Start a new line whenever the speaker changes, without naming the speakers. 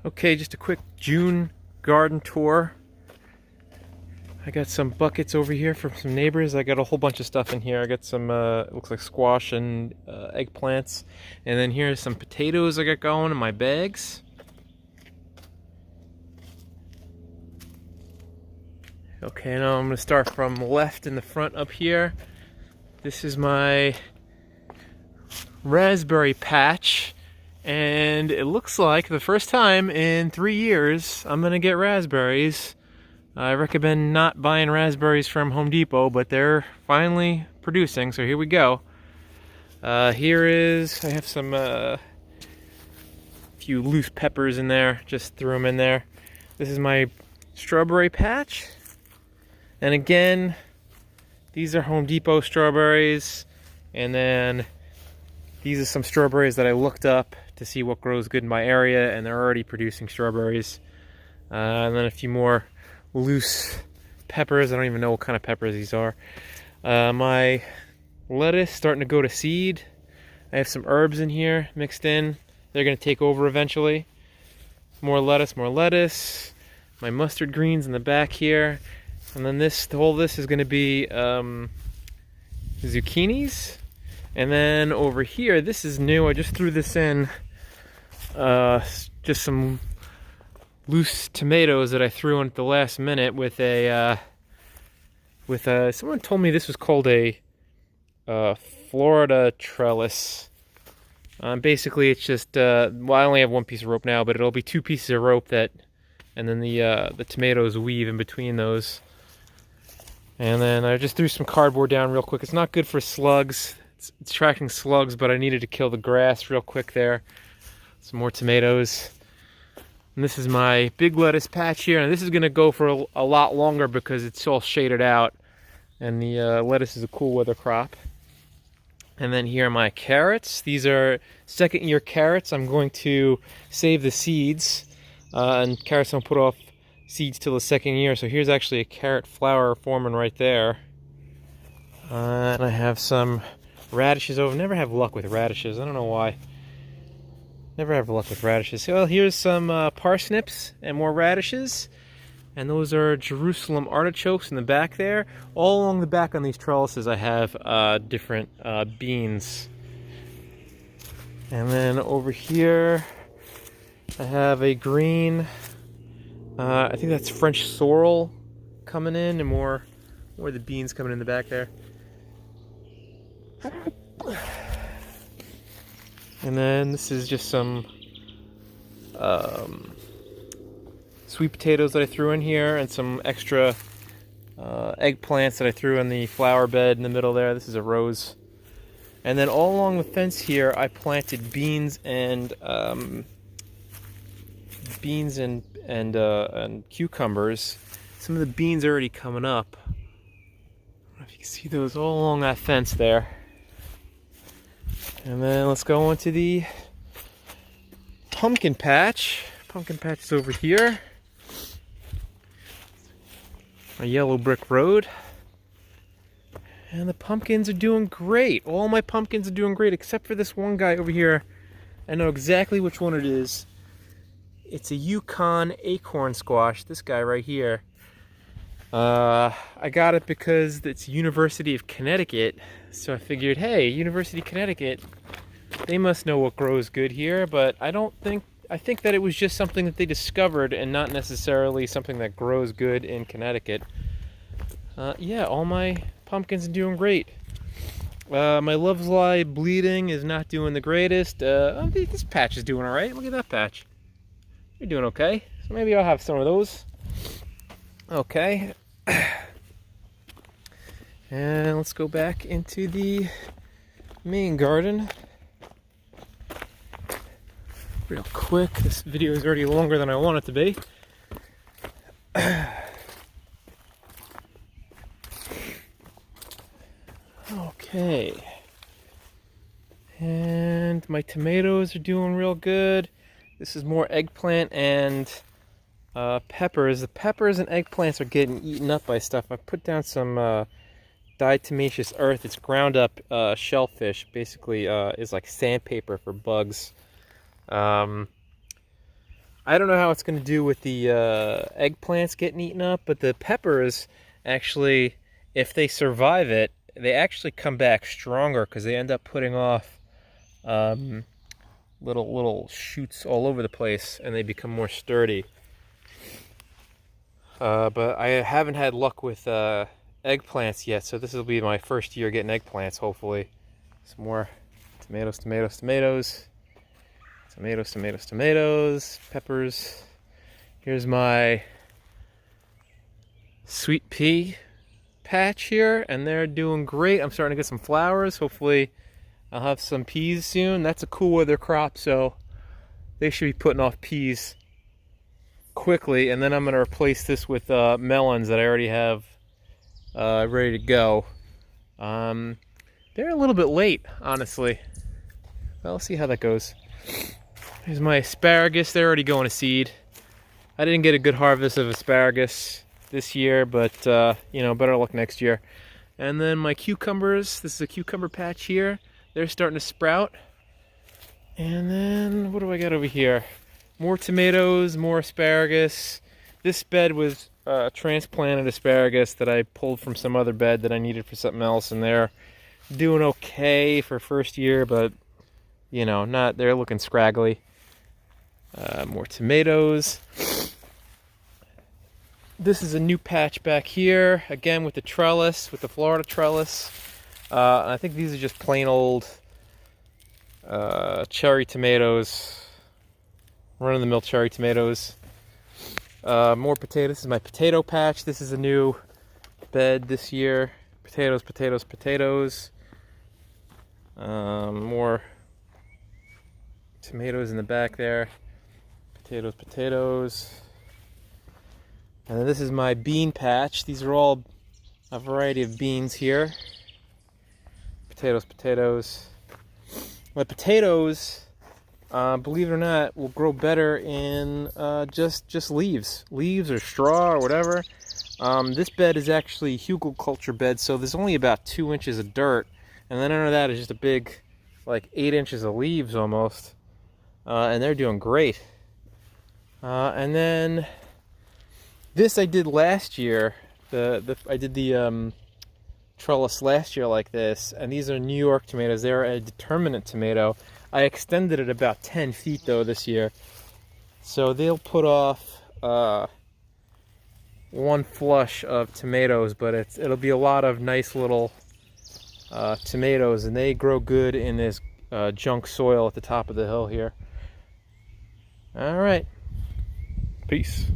Okay, just a quick June garden tour. I got some buckets over here from some neighbors. I got a whole bunch of stuff in here. I got some, it looks like squash and eggplants. And then here's some potatoes I got going in my bags. Okay, now I'm gonna start from left in the front up here. This is my raspberry patch. And it looks like the first time in 3 years I'm gonna get raspberries. I recommend not buying raspberries from Home Depot, but they're finally producing, so here we go. I have some few loose peppers in there, just threw them in there. This is my strawberry patch. And again, these are Home Depot strawberries. And then these are some strawberries that I looked up to see what grows good in my area, and they're already producing strawberries. And then a few more loose peppers. I don't even know what kind of peppers these are. My lettuce starting to go to seed. I have some herbs in here mixed in. They're going to take over eventually. More lettuce, more lettuce. My mustard greens in the back here. And then this is going to be zucchinis. And then over here, this is new. I just threw this in. Just some loose tomatoes that I threw in at the last minute with someone told me this was called a Florida trellis. Basically, it's just well, I only have one piece of rope now, but it'll be 2 pieces of rope and then the tomatoes weave in between those. And then I just threw some cardboard down real quick. It's not good for slugs. It's attracting slugs, but I needed to kill the grass real quick there. Some more tomatoes. And this is my big lettuce patch here. And this is going to go for a lot longer because it's all shaded out. And the lettuce is a cool weather crop. And then here are my carrots. These are second-year carrots. I'm going to save the seeds. And carrots don't put off seeds till the second year. So here's actually a carrot flower forming right there. And I have some radishes over. Never have luck with radishes. I don't know why. Never have luck with radishes. Well, here's some parsnips and more radishes. And those are Jerusalem artichokes in the back there. All along the back on these trellises I have different beans. And then over here I have a green, I think that's French sorrel coming in, and more of the beans coming in the back there. And then this is just some sweet potatoes that I threw in here, and some extra eggplants that I threw in the flower bed in the middle there. This is a rose. And then all along the fence here, I planted beans and cucumbers. Some of the beans are already coming up. I don't know if you can see those all along that fence there. And then let's go into the pumpkin patch. Pumpkin patch is over here. My yellow brick road. And the pumpkins are doing great. All my pumpkins are doing great, except for this one guy over here. I know exactly which one it is. It's a Yukon acorn squash, this guy right here. I got it because it's University of Connecticut. So I figured, hey, University of Connecticut, they must know what grows good here. But I think that it was just something that they discovered and not necessarily something that grows good in Connecticut. Yeah, all my pumpkins are doing great. My Love's bleeding is not doing the greatest. This patch is doing all right. Look at that patch. You're doing okay. So maybe I'll have some of those. Okay. And let's go back into the main garden. Real quick. This video is already longer than I want it to be. Okay. And my tomatoes are doing real good. This is more eggplant and peppers. The peppers and eggplants are getting eaten up by stuff. I put down some diatomaceous earth. It's ground up shellfish. Basically is like sandpaper for bugs. I I don't know how it's going to do with the eggplants getting eaten up, but the peppers actually, if they survive it, they actually come back stronger because they end up putting off little shoots all over the place, and they become more sturdy. But I haven't had luck with eggplants yet, so this will be my first year getting eggplants, hopefully. Some more tomatoes, peppers. Here's my sweet pea patch here, and they're doing great. I'm starting to get some flowers. Hopefully I'll have some peas soon. That's a cool weather crop, so they should be putting off peas quickly. And then I'm going to replace this with melons that I already have ready to go. They're a little bit late, honestly. Well, let's see how that goes. Here's my asparagus. They're already going to seed. I didn't get a good harvest of asparagus this year, but you know, better luck next year. And then my cucumbers. This is a cucumber patch here. They're starting to sprout. And then what do I got over here? More tomatoes, more asparagus. This bed was transplanted asparagus that I pulled from some other bed that I needed for something else, and they're doing okay for first year, but you know, they're looking scraggly. More tomatoes. This is a new patch back here, again with the trellis, with the Florida trellis. I think these are just plain old cherry tomatoes, run-of-the-mill cherry tomatoes. More potatoes. This is my potato patch. This is a new bed this year. Potatoes. More tomatoes in the back there. Potatoes. And then this is my bean patch. These are all a variety of beans here. Potatoes. My potatoes, believe it or not, will grow better in just leaves or straw or whatever. This bed is actually hugelkultur bed, so there's only about 2 inches of dirt, and then under that is just a big, like 8 inches of leaves almost, and they're doing great. And then this I did last year. I did the trellis last year like this, and these are New York tomatoes. They're a determinate tomato. I extended it about 10 feet though this year, so they'll put off one flush of tomatoes, but it'll be a lot of nice little tomatoes, and they grow good in this junk soil at the top of the hill here. All right, peace.